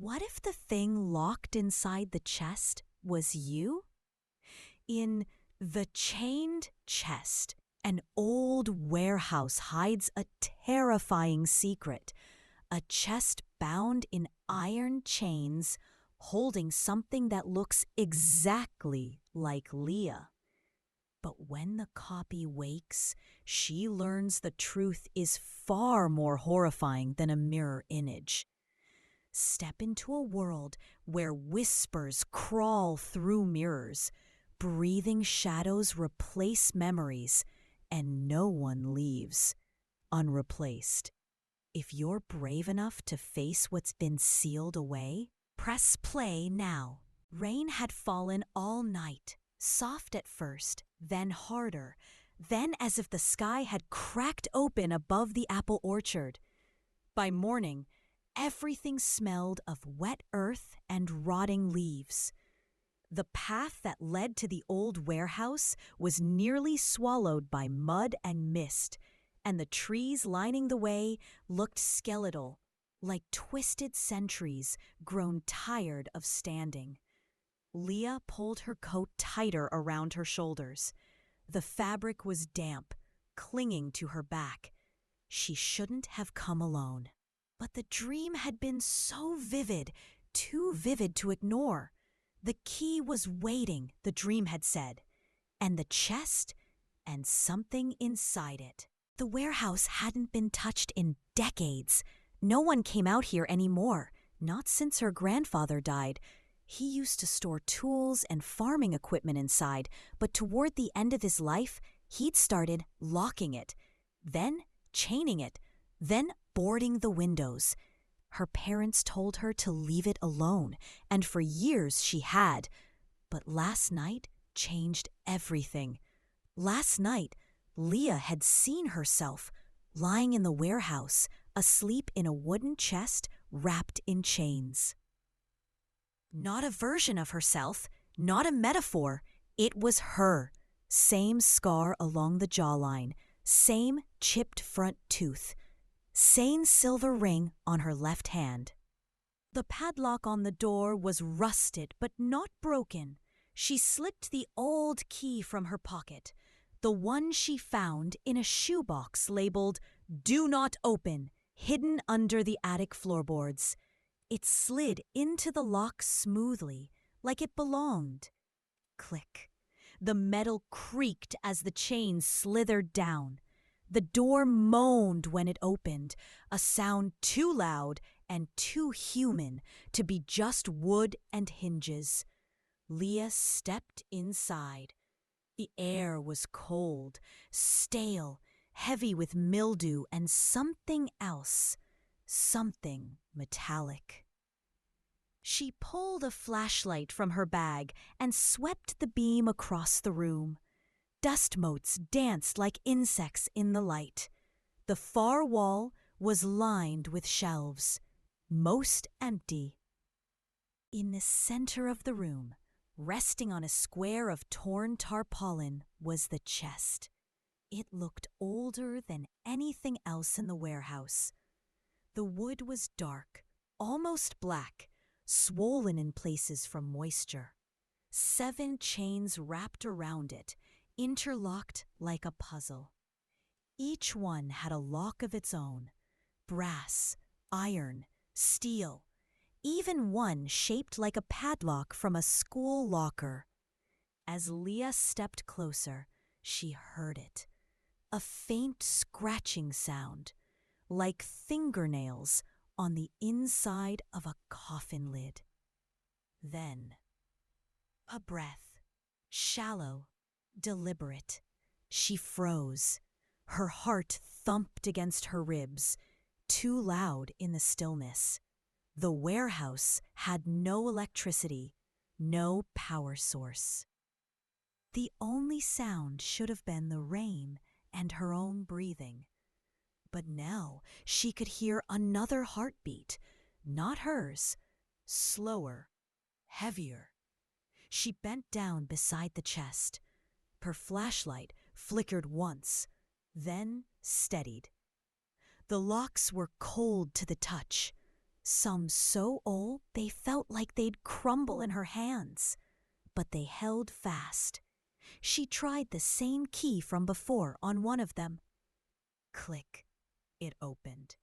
What if the thing locked inside the chest was you? In The Chained Chest, an old warehouse hides a terrifying secret. A chest bound in iron chains, holding something that looks exactly like Leah. But when the copy wakes, she learns the truth is far more horrifying than a mirror image. Step into a world where whispers crawl through mirrors, breathing shadows replace memories, and no one leaves unreplaced. If you're brave enough to face what's been sealed away, press play now. Rain had fallen all night, soft at first, then harder, then as if the sky had cracked open above the apple orchard. By morning, everything smelled of wet earth and rotting leaves. The path that led to the old warehouse was nearly swallowed by mud and mist, and the trees lining the way looked skeletal, like twisted sentries grown tired of standing. Leah pulled her coat tighter around her shoulders. The fabric was damp, clinging to her back. She shouldn't have come alone. But the dream had been so vivid, too vivid to ignore. The key was waiting, the dream had said, and the chest, and something inside it. The warehouse hadn't been touched in decades. No one came out here anymore, not since her grandfather died. He used to store tools and farming equipment inside, but toward the end of his life, he'd started locking it, then chaining it, then boarding the windows. Her parents told her to leave it alone, and for years she had. But last night changed everything. Last night, Leah had seen herself lying in the warehouse, asleep in a wooden chest wrapped in chains. Not a version of herself, not a metaphor. It was her. Same scar along the jawline, same chipped front tooth, same silver ring on her left hand. The padlock on the door was rusted but not broken. She slipped the old key from her pocket, the one she found in a shoebox labeled "Do Not Open," hidden under the attic floorboards. It slid into the lock smoothly, like it belonged. Click. The metal creaked as the chain slithered down. The door moaned when it opened, a sound too loud and too human to be just wood and hinges. Leah stepped inside. The air was cold, stale, heavy with mildew and something else, something metallic. She pulled a flashlight from her bag and swept the beam across the room. Dust motes danced like insects in the light. The far wall was lined with shelves, most empty. In the center of the room, resting on a square of torn tarpaulin, was the chest. It looked older than anything else in the warehouse. The wood was dark, almost black, swollen in places from moisture. 7 chains wrapped around it, interlocked like a puzzle. Each one had a lock of its own: brass, iron, steel, even one shaped like a padlock from a school locker. As Leah stepped closer, she heard it. A faint scratching sound, like fingernails on the inside of a coffin lid. Then, a breath, shallow, deliberate. She froze. Her heart thumped against her ribs, too loud in the stillness. The warehouse had no electricity, no power source. The only sound should have been the rain and her own breathing. But now she could hear another heartbeat, not hers, slower, heavier. She bent down beside the chest. Her flashlight flickered once, then steadied. The locks were cold to the touch, some so old they felt like they'd crumble in her hands. But they held fast. She tried the same key from before on one of them. Click, it opened.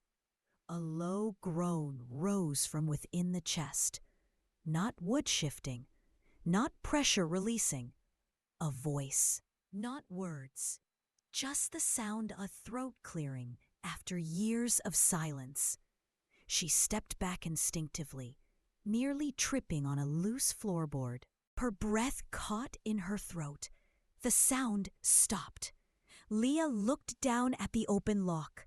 A low groan rose from within the chest. Not wood shifting, not pressure releasing. A voice, not words, just the sound of throat clearing after years of silence. She stepped back instinctively, nearly tripping on a loose floorboard. Her breath caught in her throat. The sound stopped. Leah looked down at the open lock,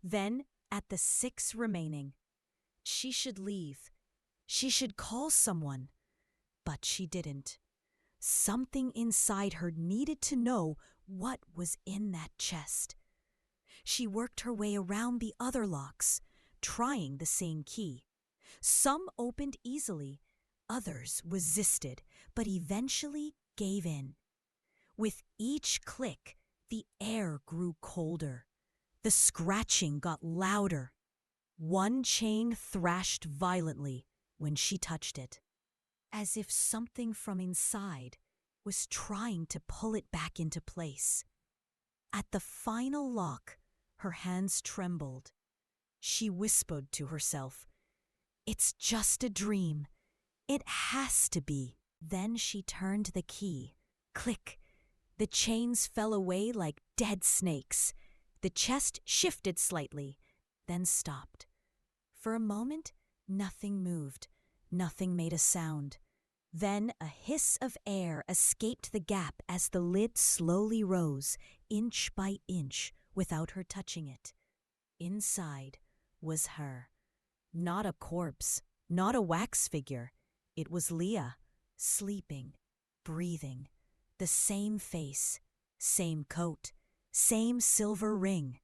then at the 6 remaining. She should leave. She should call someone. But she didn't. Something inside her needed to know what was in that chest. She worked her way around the other locks, trying the same key. Some opened easily, others resisted, but eventually gave in. With each click, the air grew colder. The scratching got louder. One chain thrashed violently when she touched it, as if something from inside was trying to pull it back into place. At the final lock, her hands trembled. She whispered to herself, "It's just a dream. It has to be." Then she turned the key. Click! The chains fell away like dead snakes. The chest shifted slightly, then stopped. For a moment, nothing moved. Nothing made a sound. Then a hiss of air escaped the gap as the lid slowly rose, inch by inch, without her touching it. Inside was her. Not a corpse, not a wax figure. It was Leah, sleeping, breathing. The same face, same coat, same silver ring.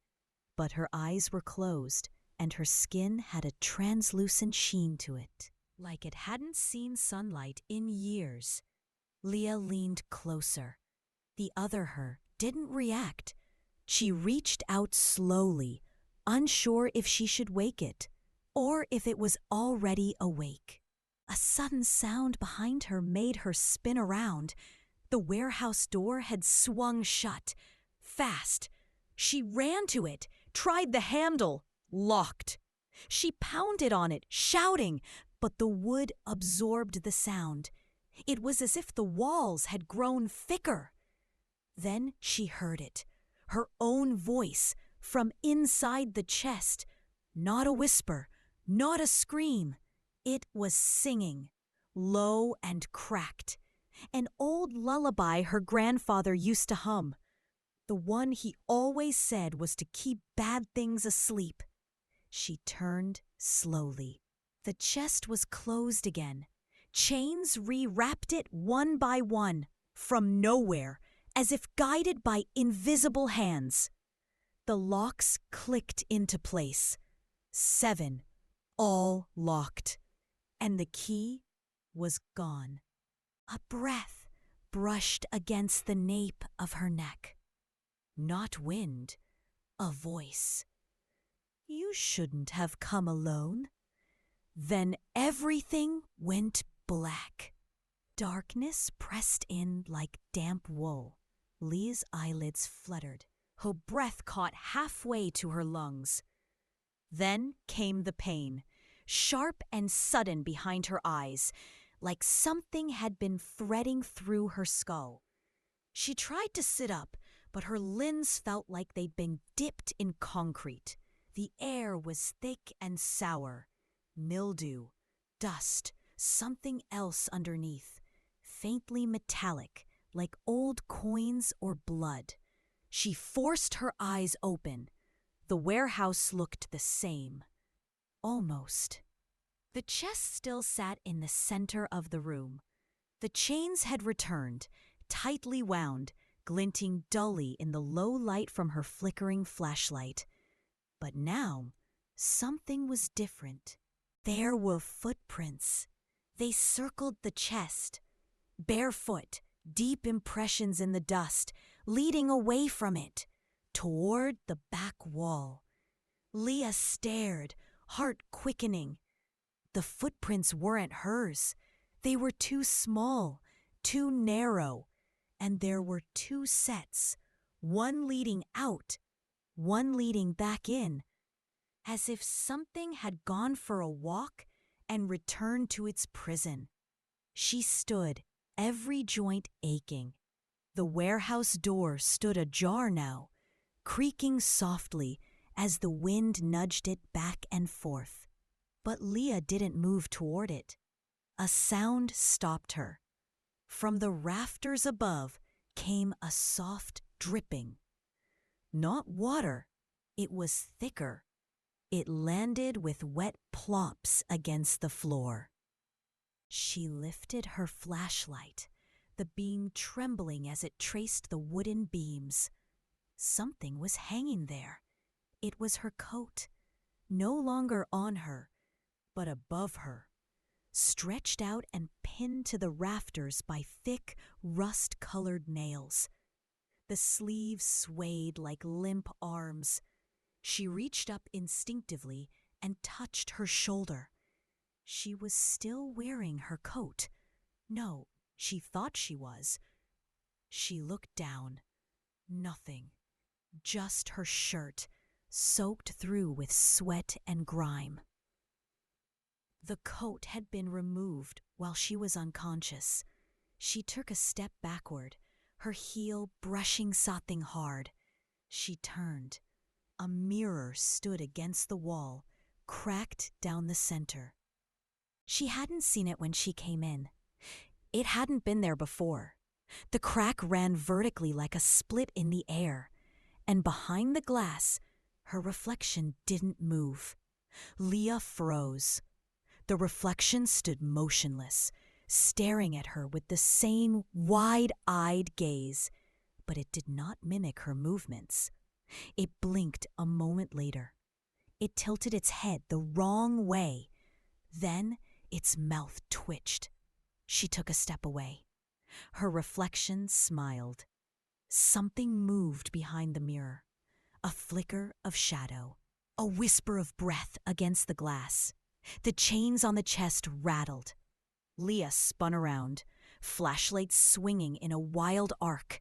But her eyes were closed, and her skin had a translucent sheen to it, like it hadn't seen sunlight in years. Leah leaned closer. The other her didn't react. She reached out slowly, unsure if she should wake it, or if it was already awake. A sudden sound behind her made her spin around. The warehouse door had swung shut. Fast. She ran to it, tried the handle. Locked. She pounded on it, shouting, but the wood absorbed the sound. It was as if the walls had grown thicker. Then she heard it, her own voice, from inside the chest. Not a whisper, not a scream. It was singing, low and cracked. An old lullaby her grandfather used to hum. The one he always said was to keep bad things asleep. She turned slowly. The chest was closed again. Chains re-wrapped it one by one, from nowhere, as if guided by invisible hands. The locks clicked into place. 7, all locked. And the key was gone. A breath brushed against the nape of her neck. Not wind, a voice. "You shouldn't have come alone." Then everything went black. Darkness pressed in like damp wool. Leah's eyelids fluttered. Her breath caught halfway to her lungs. Then came the pain, sharp and sudden behind her eyes, like something had been threading through her skull. She tried to sit up, but her limbs felt like they'd been dipped in concrete. The air was thick and sour. Mildew, dust, something else underneath, faintly metallic, like old coins or blood. She forced her eyes open. The warehouse looked the same. Almost. The chest still sat in the center of the room. The chains had returned, tightly wound, glinting dully in the low light from her flickering flashlight. But now, something was different. There were footprints. They circled the chest. Barefoot, deep impressions in the dust, leading away from it, toward the back wall. Leah stared, heart quickening. The footprints weren't hers. They were too small, too narrow, and there were two sets, one leading out, one leading back in, as if something had gone for a walk and returned to its prison. She stood, every joint aching. The warehouse door stood ajar now, creaking softly as the wind nudged it back and forth. But Leah didn't move toward it. A sound stopped her. From the rafters above came a soft dripping. Not water, it was thicker. It landed with wet plops against the floor. She lifted her flashlight, the beam trembling as it traced the wooden beams. Something was hanging there. It was her coat, no longer on her, but above her, stretched out and pinned to the rafters by thick, rust-colored nails. The sleeves swayed like limp arms. She reached up instinctively and touched her shoulder. She was still wearing her coat. No, she thought she was. She looked down. Nothing. Just her shirt, soaked through with sweat and grime. The coat had been removed while she was unconscious. She took a step backward, her heel brushing something hard. She turned. A mirror stood against the wall, cracked down the center. She hadn't seen it when she came in. It hadn't been there before. The crack ran vertically like a split in the air, and behind the glass, her reflection didn't move. Leah froze. The reflection stood motionless, staring at her with the same wide-eyed gaze, but it did not mimic her movements. It blinked a moment later. It tilted its head the wrong way. Then its mouth twitched. She took a step away. Her reflection smiled. Something moved behind the mirror. A flicker of shadow. A whisper of breath against the glass. The chains on the chest rattled. Leah spun around, flashlight swinging in a wild arc.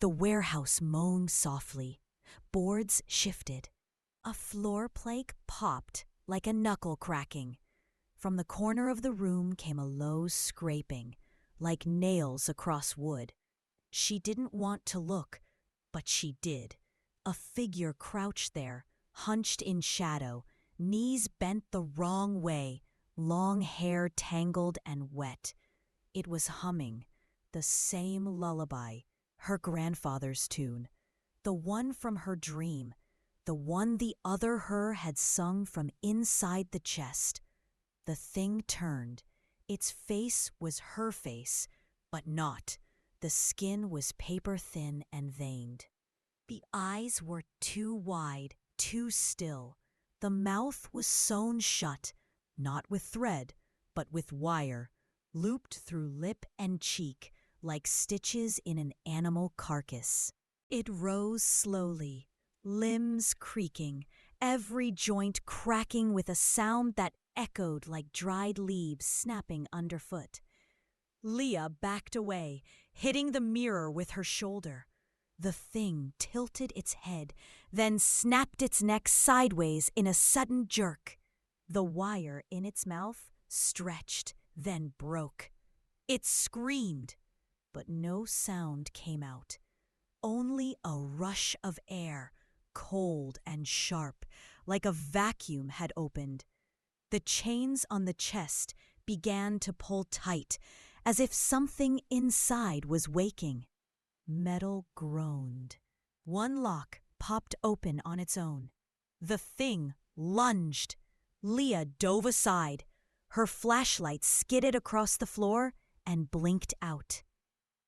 The warehouse moaned softly. Boards shifted. A floor plank popped like a knuckle cracking. From the corner of the room came a low scraping, like nails across wood. She didn't want to look, but she did. A figure crouched there, hunched in shadow, knees bent the wrong way, long hair tangled and wet. It was humming, the same lullaby, her grandfather's tune, the one from her dream, the one the other her had sung from inside the chest. The thing turned. Its face was her face, but not. The skin was paper thin and veined. The eyes were too wide, too still. The mouth was sewn shut, not with thread, but with wire, looped through lip and cheek like stitches in an animal carcass. It rose slowly, limbs creaking, every joint cracking with a sound that echoed like dried leaves snapping underfoot. Leah backed away, hitting the mirror with her shoulder. The thing tilted its head, then snapped its neck sideways in a sudden jerk. The wire in its mouth stretched, then broke. It screamed, but no sound came out. Only a rush of air, cold and sharp, like a vacuum had opened. The chains on the chest began to pull tight, as if something inside was waking. Metal groaned. One lock popped open on its own. The thing lunged. Leah dove aside. Her flashlight skidded across the floor and blinked out.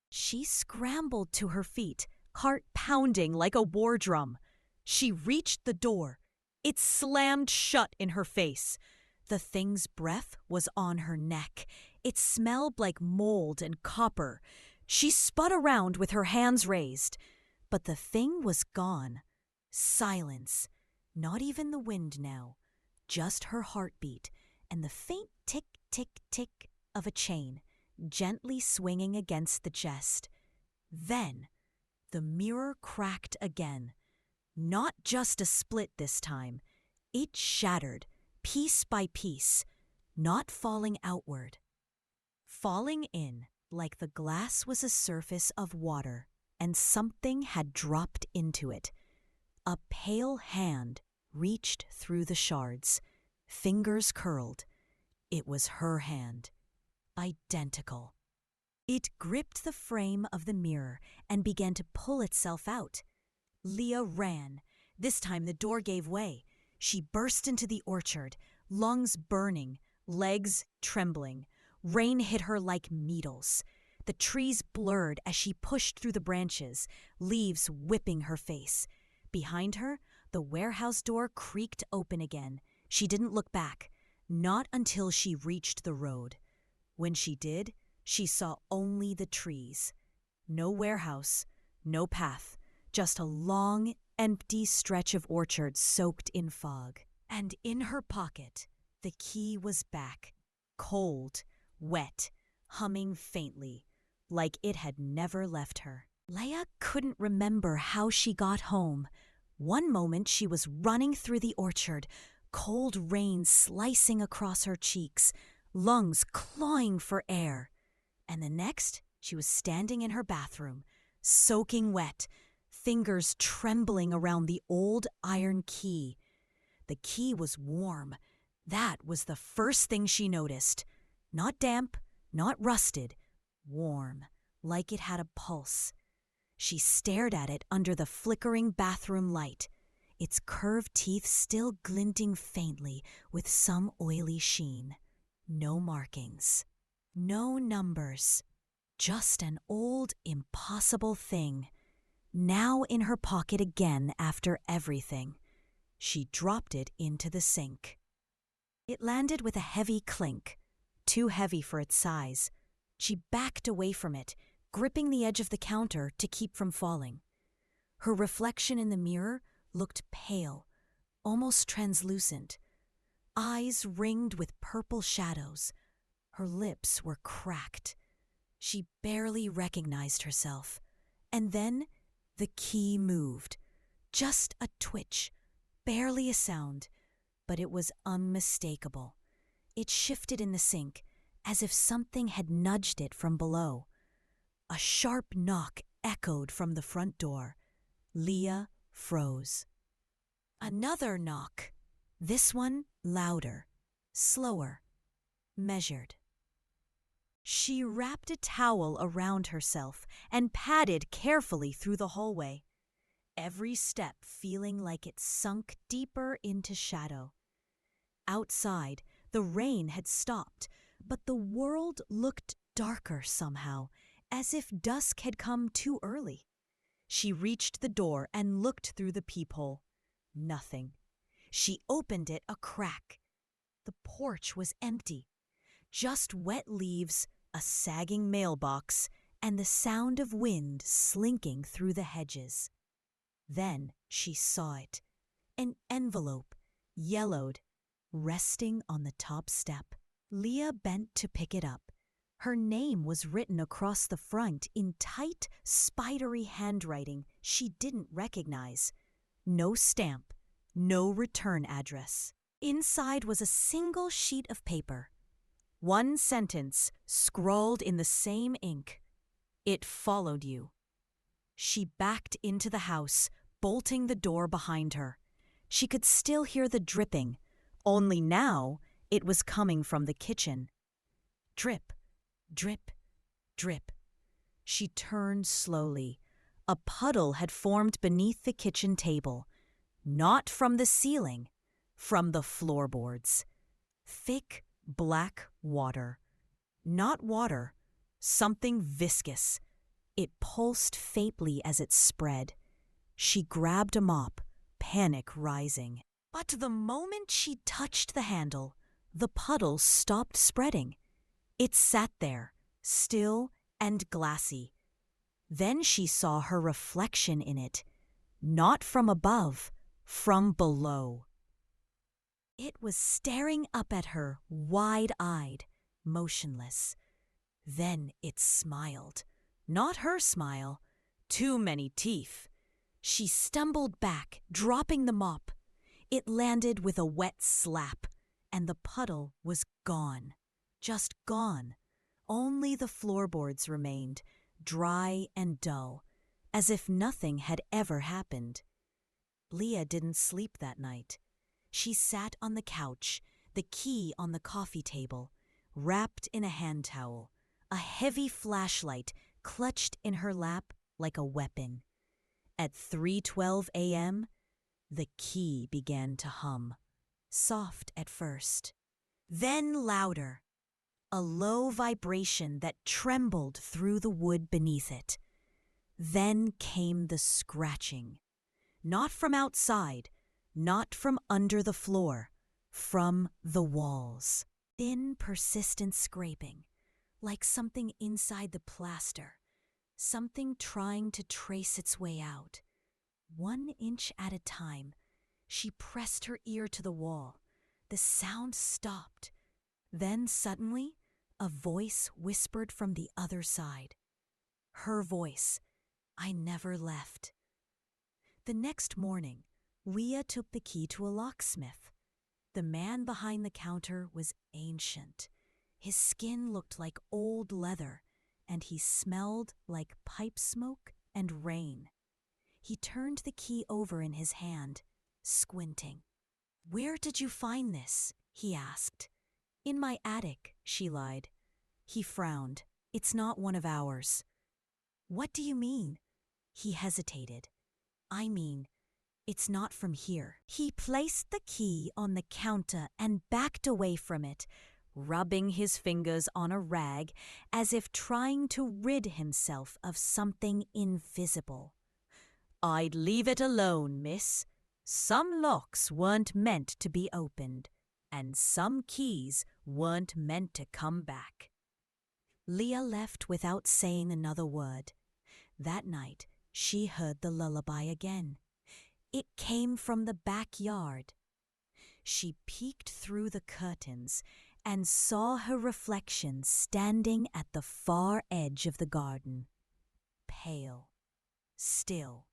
She scrambled to her feet, heart pounding like a war drum. She reached the door. It slammed shut in her face. The thing's breath was on her neck. It smelled like mold and copper. She spun around with her hands raised. But the thing was gone. Silence. Not even the wind now. Just her heartbeat and the faint tick, tick, tick of a chain gently swinging against the chest. Then the mirror cracked again. Not just a split this time. It shattered, piece by piece, not falling outward. Falling in like the glass was a surface of water and something had dropped into it. A pale hand reached through the shards, fingers curled. It was her hand. Identical. It gripped the frame of the mirror and began to pull itself out. Leah ran. This time the door gave way. She burst into the orchard, lungs burning, legs trembling. Rain hit her like needles. The trees blurred as she pushed through the branches, leaves whipping her face. Behind her, the warehouse door creaked open again. She didn't look back, not until she reached the road. When she did, she saw only the trees. No warehouse, no path, just a long, empty stretch of orchard soaked in fog. And in her pocket, the key was back, cold, wet, humming faintly, like it had never left her. Leah couldn't remember how she got home. One moment she was running through the orchard, cold rain slicing across her cheeks, lungs clawing for air. And the next, she was standing in her bathroom, soaking wet, fingers trembling around the old iron key. The key was warm. That was the first thing she noticed. Not damp, not rusted, warm, like it had a pulse. She stared at it under the flickering bathroom light, its curved teeth still glinting faintly with some oily sheen. No markings, no numbers, just an old, impossible thing. Now in her pocket again after everything. She dropped it into the sink. It landed with a heavy clink, too heavy for its size. She backed away from it, gripping the edge of the counter to keep from falling. Her reflection in the mirror looked pale, almost translucent. Eyes ringed with purple shadows. Her lips were cracked. She barely recognized herself. And then the key moved. Just a twitch, barely a sound, but it was unmistakable. It shifted in the sink, as if something had nudged it from below. A sharp knock echoed from the front door. Leah froze. Another knock, this one louder, slower, measured. She wrapped a towel around herself and padded carefully through the hallway, every step feeling like it sunk deeper into shadow. Outside, the rain had stopped, but the world looked darker somehow, as if dusk had come too early. She reached the door and looked through the peephole. Nothing. She opened it a crack. The porch was empty. Just wet leaves, a sagging mailbox, and the sound of wind slinking through the hedges. Then she saw it. An envelope, yellowed, resting on the top step. Leah bent to pick it up. Her name was written across the front in tight, spidery handwriting she didn't recognize. No stamp, no return address. Inside was a single sheet of paper. One sentence scrawled in the same ink. It followed you. She backed into the house, bolting the door behind her. She could still hear the dripping, only now it was coming from the kitchen. Drip, drip, drip. She turned slowly. A puddle had formed beneath the kitchen table. Not from the ceiling, from the floorboards. Thick, black water. Not water, something viscous. It pulsed faintly as it spread. She grabbed a mop, panic rising. But the moment she touched the handle, the puddle stopped spreading. It sat there, still and glassy. Then she saw her reflection in it, not from above, from below. It was staring up at her, wide-eyed, motionless. Then it smiled. Not her smile. Too many teeth. She stumbled back, dropping the mop. It landed with a wet slap, and the puddle was gone. Just gone. Only the floorboards remained, dry and dull, as if nothing had ever happened. Leah didn't sleep that night. She sat on the couch, the key on the coffee table, wrapped in a hand towel, a heavy flashlight clutched in her lap like a weapon. At 3:12 a.m., the key began to hum, soft at first, then louder, a low vibration that trembled through the wood beneath it. Then came the scratching. Not from outside, not from under the floor, from the walls. Thin, persistent scraping, like something inside the plaster, something trying to trace its way out. 1 inch at a time, she pressed her ear to the wall. The sound stopped. Then suddenly, a voice whispered from the other side. Her voice. I never left. The next morning, Leah took the key to a locksmith. The man behind the counter was ancient. His skin looked like old leather, and he smelled like pipe smoke and rain. He turned the key over in his hand, squinting. Where did you find this? He asked. In my attic, she lied. He frowned. It's not one of ours. What do you mean? He hesitated. I mean, it's not from here. He placed the key on the counter and backed away from it, rubbing his fingers on a rag as if trying to rid himself of something invisible. I'd leave it alone, miss. Some locks weren't meant to be opened, and some keys weren't meant to come back. Leah left without saying another word. That night, she heard the lullaby again. It came from the backyard. She peeked through the curtains and saw her reflection standing at the far edge of the garden, pale, still,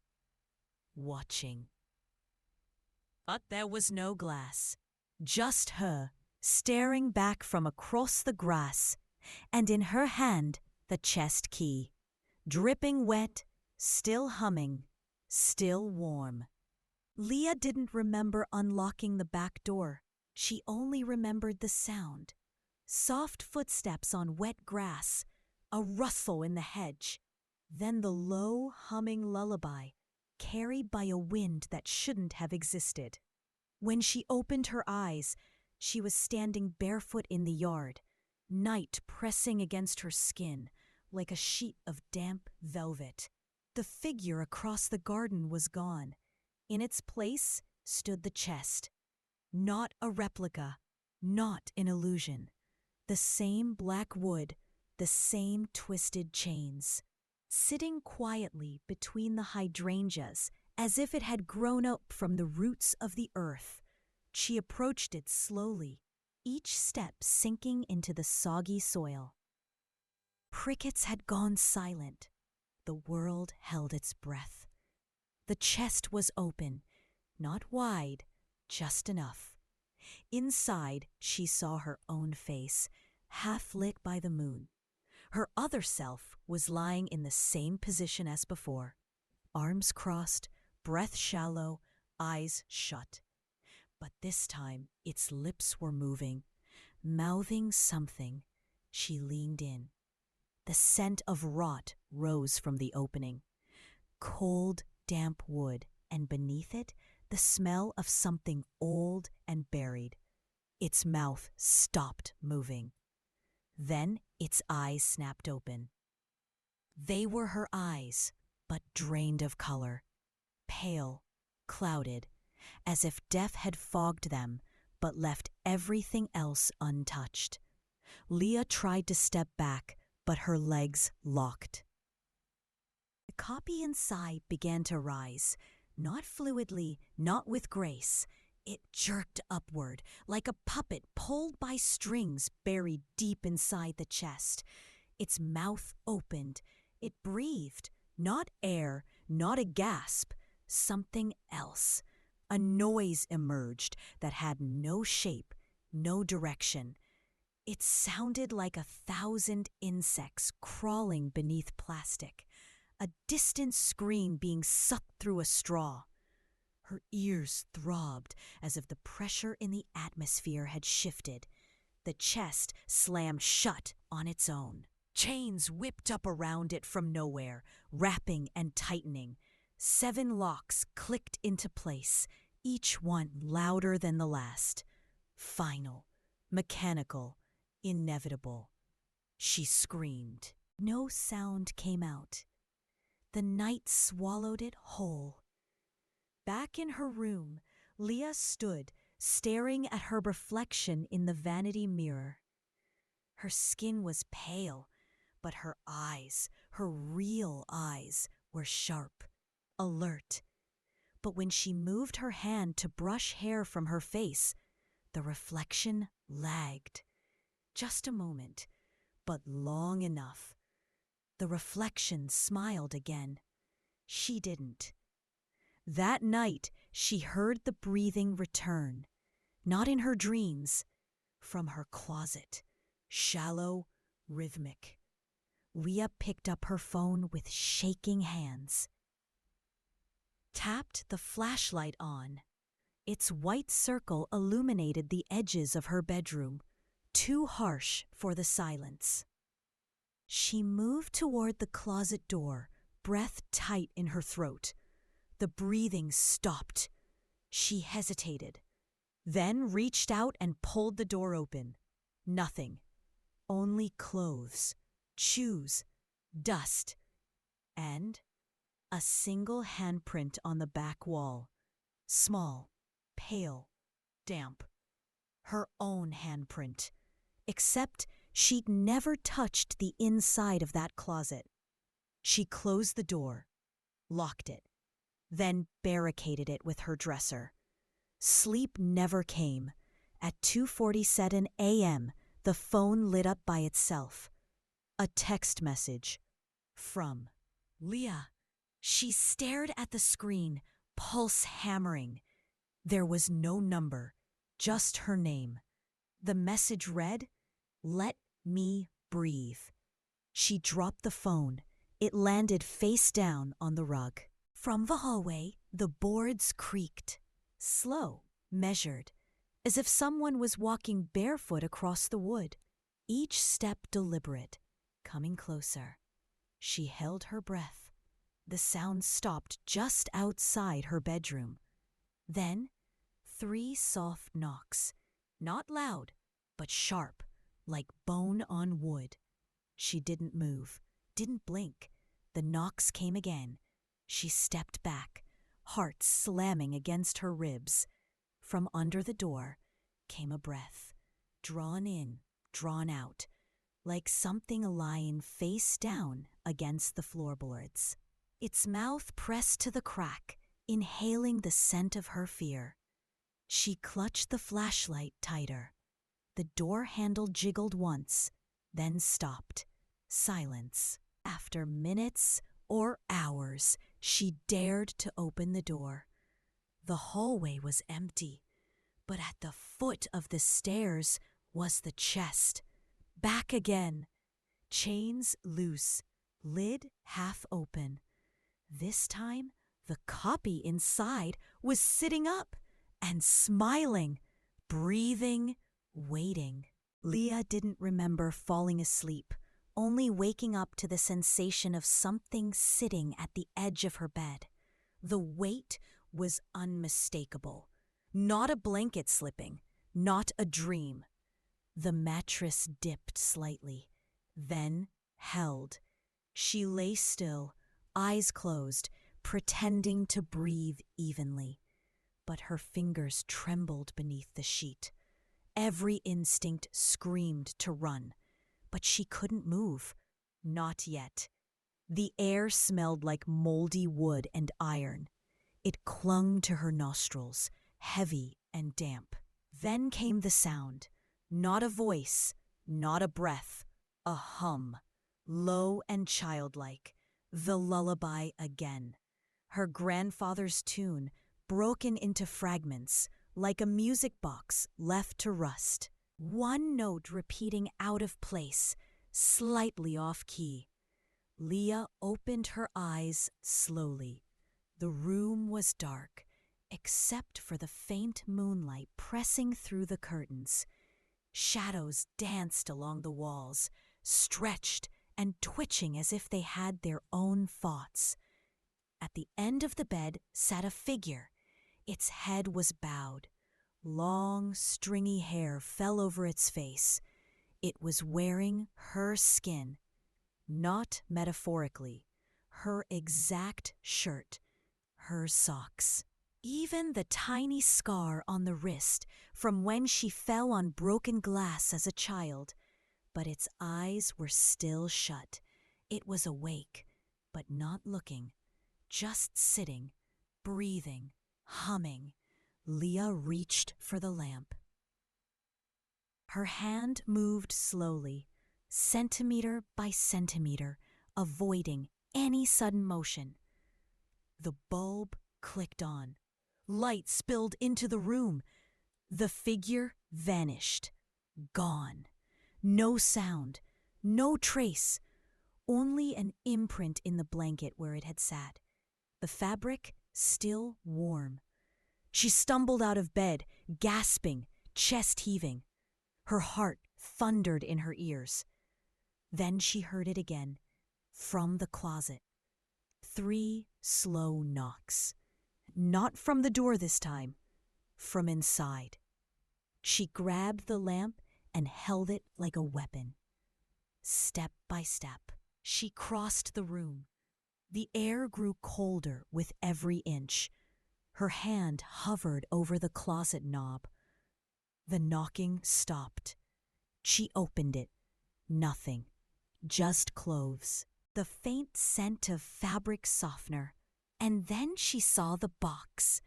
watching. But there was no glass, just her, staring back from across the grass, and in her hand the chest key, dripping wet, still humming, still warm. Leah didn't remember unlocking the back door. She only remembered the sound. Soft footsteps on wet grass, a rustle in the hedge, then the low, humming lullaby, carried by a wind that shouldn't have existed. When she opened her eyes, she was standing barefoot in the yard, night pressing against her skin like a sheet of damp velvet. The figure across the garden was gone. In its place stood the chest. Not a replica, not an illusion. The same black wood, the same twisted chains. Sitting quietly between the hydrangeas, as if it had grown up from the roots of the earth, she approached it slowly, each step sinking into the soggy soil. Crickets had gone silent. The world held its breath. The chest was open, not wide, just enough. Inside, she saw her own face, half lit by the moon. Her other self was lying in the same position as before, arms crossed, breath shallow, eyes shut. But this time, its lips were moving, mouthing something. She leaned in. The scent of rot rose from the opening. Cold, damp wood, and beneath it, the smell of something old and buried. Its mouth stopped moving. Then its eyes snapped open. They were her eyes, but drained of color, pale, clouded, as if death had fogged them, but left everything else untouched. Leah tried to step back, but her legs locked. The copy inside began to rise, not fluidly, not with grace. It jerked upward like a puppet pulled by strings buried deep inside the chest. Its mouth opened. It breathed. Not air, not a gasp. Something else. A noise emerged that had no shape, no direction. It sounded like 1,000 insects crawling beneath plastic. A distant scream being sucked through a straw. Her ears throbbed as if the pressure in the atmosphere had shifted. The chest slammed shut on its own. Chains whipped up around it from nowhere, wrapping and tightening. 7 locks clicked into place, each one louder than the last. Final, mechanical, inevitable. She screamed. No sound came out. The night swallowed it whole. Back in her room, Leah stood, staring at her reflection in the vanity mirror. Her skin was pale, but her eyes, her real eyes, were sharp, alert. But when she moved her hand to brush hair from her face, the reflection lagged. Just a moment, but long enough. The reflection smiled again. She didn't. That night, she heard the breathing return, not in her dreams, from her closet, shallow, rhythmic. Leah picked up her phone with shaking hands. Tapped the flashlight on. Its white circle illuminated the edges of her bedroom, too harsh for the silence. She moved toward the closet door, breath tight in her throat. The breathing stopped. She hesitated, then reached out and pulled the door open. Nothing. Only clothes, shoes, dust, and a single handprint on the back wall. Small, pale, damp. Her own handprint. Except she'd never touched the inside of that closet. She closed the door, locked it, then barricaded it with her dresser. Sleep never came. At 2:47 a.m., the phone lit up by itself. A text message. From Leah. She stared at the screen, pulse hammering. There was no number, just her name. The message read, "Let me breathe." She dropped the phone. It landed face down on the rug. From the hallway, the boards creaked. Slow, measured, as if someone was walking barefoot across the wood. Each step deliberate, coming closer. She held her breath. The sound stopped just outside her bedroom. Then, 3 soft knocks. Not loud, but sharp, like bone on wood. She didn't move, didn't blink. The knocks came again. She stepped back, heart slamming against her ribs. From under the door came a breath, drawn in, drawn out, like something lying face down against the floorboards. Its mouth pressed to the crack, inhaling the scent of her fear. She clutched the flashlight tighter. The door handle jiggled once, then stopped. Silence. After minutes or hours, she dared to open the door. The hallway was empty, but at the foot of the stairs was the chest. Back again. Chains loose, lid half open. This time, the copy inside was sitting up and smiling, breathing, waiting. Leah didn't remember falling asleep, only waking up to the sensation of something sitting at the edge of her bed. The weight was unmistakable. Not a blanket slipping, not a dream. The mattress dipped slightly, then held. She lay still, eyes closed, pretending to breathe evenly. But her fingers trembled beneath the sheet. Every instinct screamed to run, but she couldn't move. Not yet. The air smelled like moldy wood and iron. It clung to her nostrils, heavy and damp. Then came the sound, not a voice, not a breath, a hum, low and childlike, the lullaby again. Her grandfather's tune, broken into fragments, like a music box left to rust. One note repeating out of place, slightly off key. Leah opened her eyes slowly. The room was dark, except for the faint moonlight pressing through the curtains. Shadows danced along the walls, stretched and twitching as if they had their own thoughts. At the end of the bed sat a figure. Its head was bowed. Long, stringy hair fell over its face. It was wearing her skin, not metaphorically, her exact shirt, her socks. Even the tiny scar on the wrist from when she fell on broken glass as a child. But its eyes were still shut. It was awake, but not looking, just sitting, breathing, humming. Leah reached for the lamp. Her hand moved slowly, centimeter by centimeter, avoiding any sudden motion. The bulb clicked on. Light spilled into the room. The figure vanished. Gone. No sound, no trace, only an imprint in the blanket where it had sat. The fabric still warm. She stumbled out of bed, gasping, chest heaving. Her heart thundered in her ears. Then she heard it again, from the closet. 3 slow knocks. Not from the door this time, from inside. She grabbed the lamp and held it like a weapon. Step by step, she crossed the room. The air grew colder with every inch. Her hand hovered over the closet knob. The knocking stopped. She opened it. Nothing. Just clothes. The faint scent of fabric softener. And then she saw the box.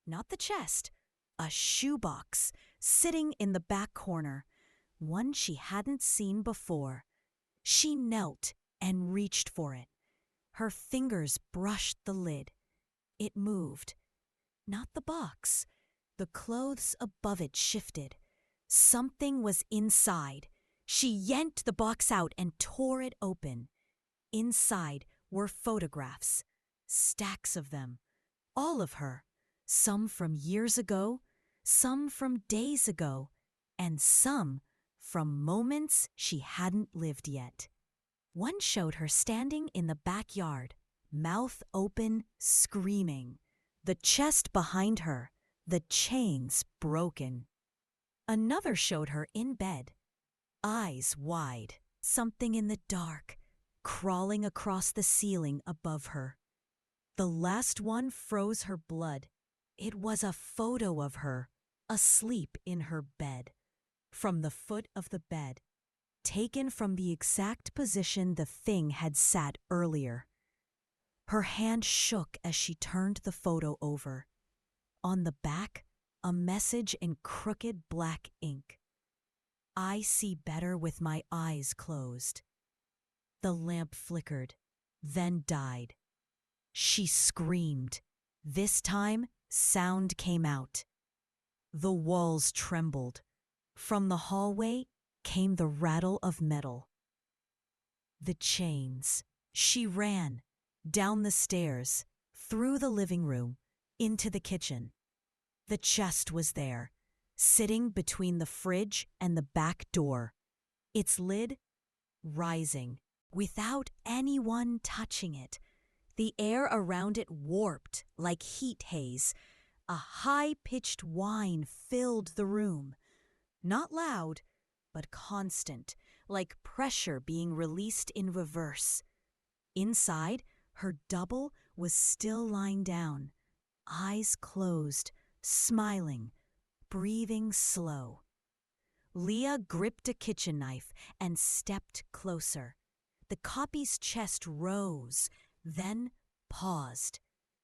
Not the chest. A shoebox sitting in the back corner. One she hadn't seen before. She knelt and reached for it. Her fingers brushed the lid. It moved. Not the box. The clothes above it shifted. Something was inside. She yanked the box out and tore it open. Inside were photographs. Stacks of them. All of her. Some from years ago, some from days ago, and some from moments she hadn't lived yet. One showed her standing in the backyard, mouth open, screaming. The chest behind her, the chains broken. Another showed her in bed, eyes wide, something in the dark, crawling across the ceiling above her. The last one froze her blood. It was a photo of her, asleep in her bed, from the foot of the bed, taken from the exact position the thing had sat earlier. Her hand shook as she turned the photo over. On the back, a message in crooked black ink. I see better with my eyes closed. The lamp flickered, then died. She screamed. This time, sound came out. The walls trembled. From the hallway came the rattle of metal. The chains. She ran, down the stairs, through the living room, into the kitchen. The chest was there, sitting between the fridge and the back door, its lid rising, without anyone touching it. The air around it warped like heat haze. A high-pitched whine filled the room. Not loud, but constant, like pressure being released in reverse. Inside, her double was still lying down, eyes closed, smiling, breathing slow. Leah gripped a kitchen knife and stepped closer. The copy's chest rose, then paused.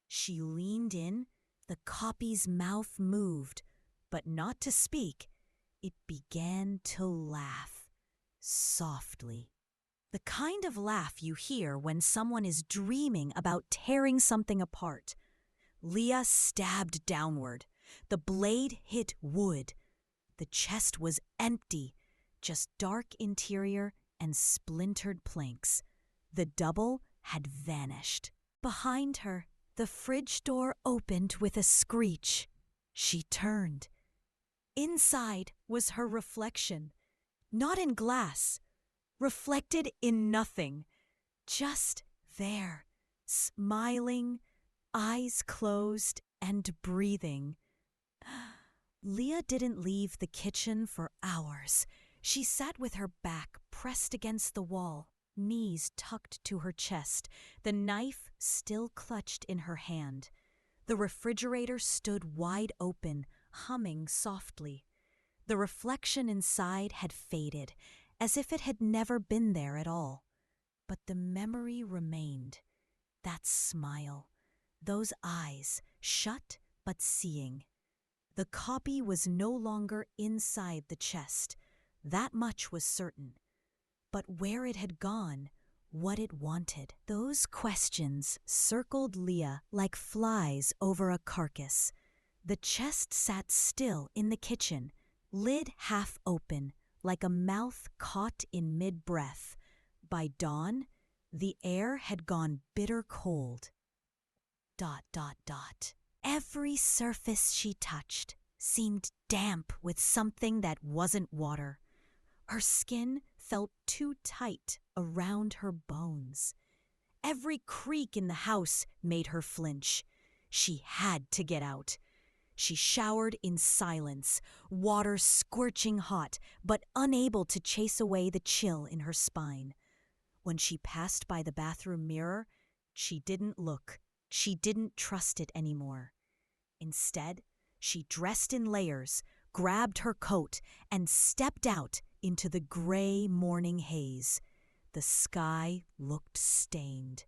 She leaned in, the copy's mouth moved, but not to speak. It began to laugh, softly. The kind of laugh you hear when someone is dreaming about tearing something apart. Leah stabbed downward. The blade hit wood. The chest was empty, just dark interior and splintered planks. The double had vanished. Behind her, the fridge door opened with a screech. She turned. Inside was her reflection, not in glass, reflected in nothing, just there, smiling, eyes closed and breathing. Leah didn't leave the kitchen for hours. She sat with her back pressed against the wall, knees tucked to her chest, the knife still clutched in her hand. The refrigerator stood wide open, humming softly. The reflection inside had faded, as if it had never been there at all. But the memory remained. That smile, those eyes, shut but seeing. The copy was no longer inside the chest. That much was certain. But where it had gone, what it wanted, those questions circled Leah like flies over a carcass. The chest sat still in the kitchen, lid half open, like a mouth caught in mid-breath. By dawn, the air had gone bitter cold. ... Every surface she touched seemed damp with something that wasn't water. Her skin felt too tight around her bones. Every creak in the house made her flinch. She had to get out. She showered in silence, water scorching hot, but unable to chase away the chill in her spine. When she passed by the bathroom mirror, she didn't look. She didn't trust it anymore. Instead, she dressed in layers, grabbed her coat, and stepped out into the gray morning haze. The sky looked stained.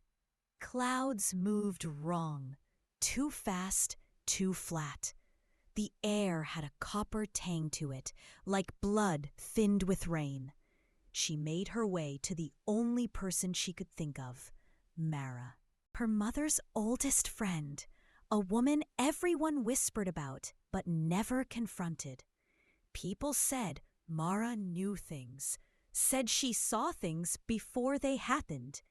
Clouds moved wrong, too fast, too flat. The air had a copper tang to it, like blood thinned with rain. She made her way to the only person she could think of, Mara. Her mother's oldest friend, a woman everyone whispered about but never confronted. People said Mara knew things, said she saw things before they happened.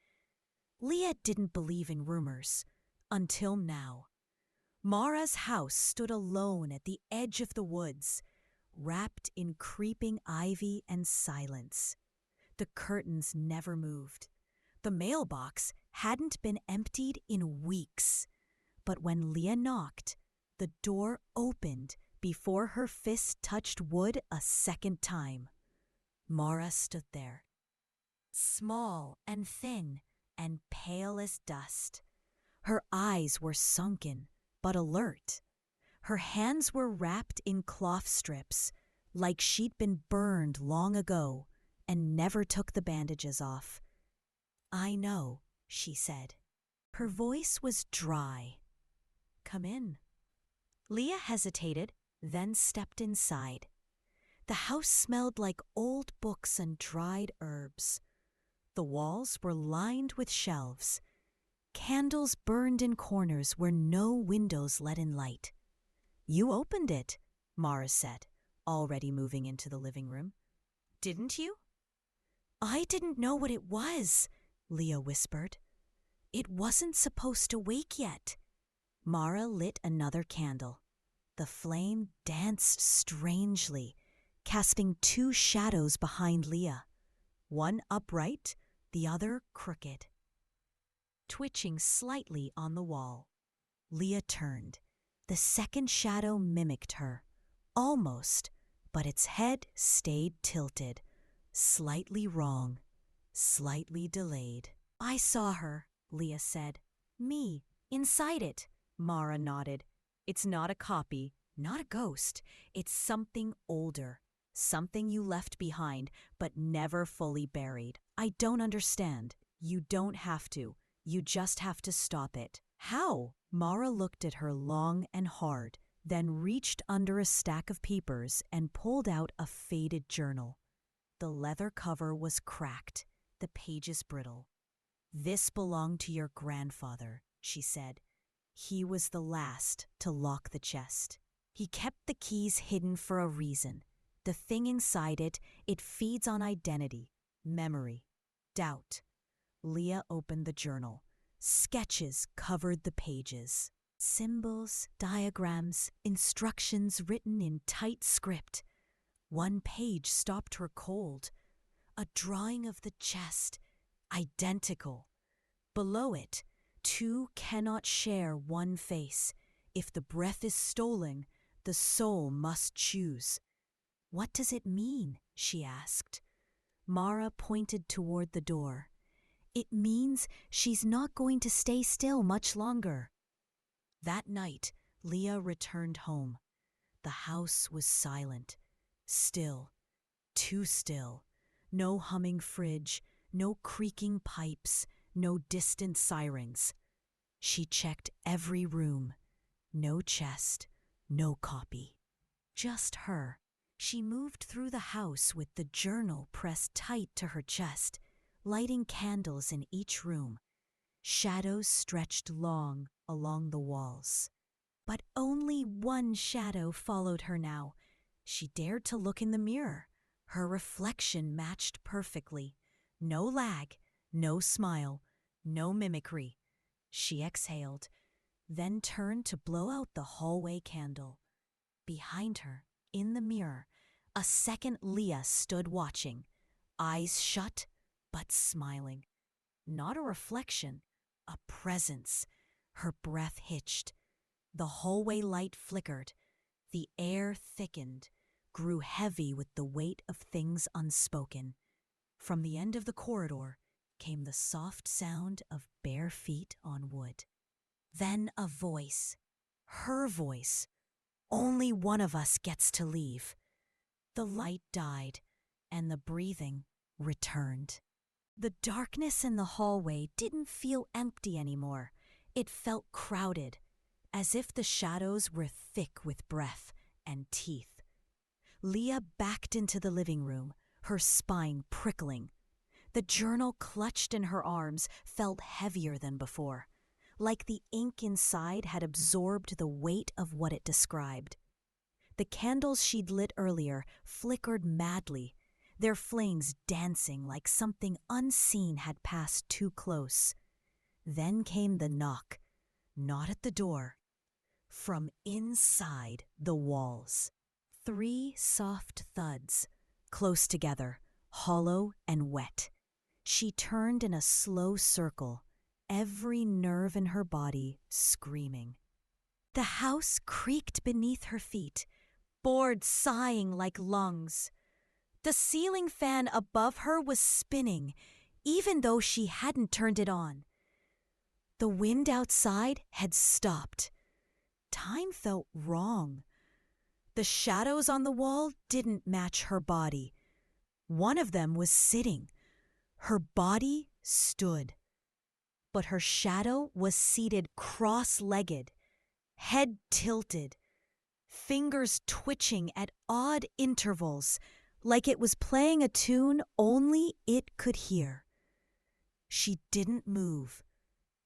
Leah didn't believe in rumors, until now. Mara's house stood alone at the edge of the woods, wrapped in creeping ivy and silence. The curtains never moved. The mailbox hadn't been emptied in weeks. But when Leah knocked, the door opened before her fist touched wood a second time. Mara stood there, small and thin and pale as dust. Her eyes were sunken but alert. Her hands were wrapped in cloth strips, like she'd been burned long ago and never took the bandages off. "I know," she said. Her voice was dry. "Come in." Leah hesitated, then stepped inside. The house smelled like old books and dried herbs. The walls were lined with shelves. Candles burned in corners where no windows let in light. "You opened it," Mara said, already moving into the living room. "Didn't you?" "I didn't know what it was," Leah whispered. "It wasn't supposed to wake yet." Mara lit another candle. The flame danced strangely, casting two shadows behind Leah, one upright, the other crooked, twitching slightly on the wall. Leah turned. The second shadow mimicked her, almost, but its head stayed tilted, slightly wrong, slightly delayed. "I saw her," Leah said. "Me, inside it." Mara nodded. "It's not a copy, not a ghost. It's something older, something you left behind but never fully buried. I don't understand. You don't have to. You just have to stop it." "How?" Mara looked at her long and hard, then reached under a stack of papers and pulled out a faded journal. The leather cover was cracked, the pages brittle. "This belonged to your grandfather," she said. "He was the last to lock the chest. He kept the keys hidden for a reason. The thing inside it, it feeds on identity, memory, doubt." Leah opened the journal. Sketches covered the pages. Symbols, diagrams, instructions written in tight script. One page stopped her cold. A drawing of the chest, identical. Below it, two cannot share one face. If the breath is stolen, the soul must choose. "What does it mean?" she asked. Mara pointed toward the door. "It means she's not going to stay still much longer." That night, Leah returned home. The house was silent, still, too still. No humming fridge, no creaking pipes, no distant sirens. She checked every room. No chest, no copy. Just her. She moved through the house with the journal pressed tight to her chest, lighting candles in each room. Shadows stretched long along the walls. But only one shadow followed her now. She dared to look in the mirror. Her reflection matched perfectly. No lag, no smile, no mimicry. She exhaled, then turned to blow out the hallway candle. Behind her, in the mirror, a second Leah stood watching, eyes shut but smiling. Not a reflection, a presence. Her breath hitched. The hallway light flickered. The air thickened, grew heavy with the weight of things unspoken. From the end of the corridor came the soft sound of bare feet on wood. Then a voice. Her voice. "Only one of us gets to leave." The light died, and the breathing returned. The darkness in the hallway didn't feel empty anymore. It felt crowded, as if the shadows were thick with breath and teeth. Leah backed into the living room, her spine prickling. The journal clutched in her arms felt heavier than before, like the ink inside had absorbed the weight of what it described. The candles she'd lit earlier flickered madly, their flames dancing like something unseen had passed too close. Then came the knock, not at the door, from inside the walls. 3 soft thuds, close together, hollow and wet. She turned in a slow circle, every nerve in her body screaming. The house creaked beneath her feet, boards sighing like lungs. The ceiling fan above her was spinning, even though she hadn't turned it on. The wind outside had stopped. Time felt wrong. The shadows on the wall didn't match her body. One of them was sitting. Her body stood. But her shadow was seated cross-legged, head tilted, fingers twitching at odd intervals, like it was playing a tune only it could hear. She didn't move,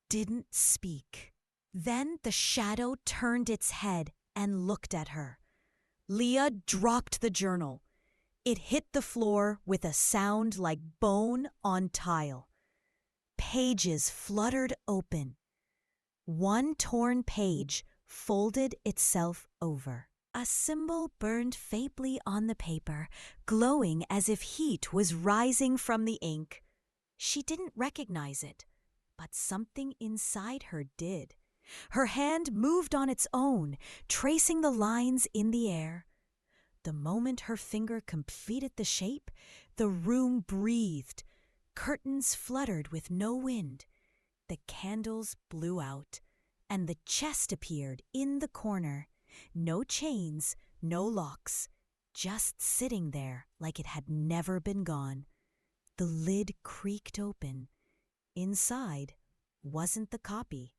didn't speak. Then the shadow turned its head and looked at her. Leah dropped the journal. It hit the floor with a sound like bone on tile. Pages fluttered open. One torn page folded itself over. A symbol burned faintly on the paper, glowing as if heat was rising from the ink. She didn't recognize it, but something inside her did. Her hand moved on its own, tracing the lines in the air. The moment her finger completed the shape, the room breathed. Curtains fluttered with no wind. The candles blew out, and the chest appeared in the corner. No chains, no locks, just sitting there like it had never been gone. The lid creaked open. Inside wasn't the copy.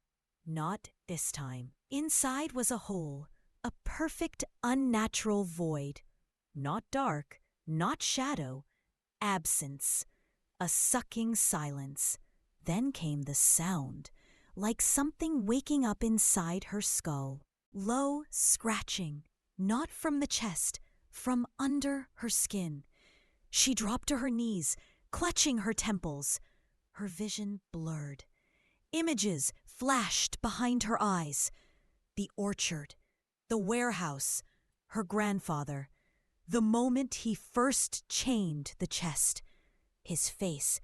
Not this time. Inside was a hole, A perfect unnatural void. Not dark, not shadow, absence. A sucking silence. Then came the sound, like something waking up inside her skull. Low scratching, not from the chest, from under her skin. She dropped to her knees, clutching her temples. Her vision blurred. Images flashed behind her eyes. The orchard, the warehouse, her grandfather. The moment he first chained the chest. His face,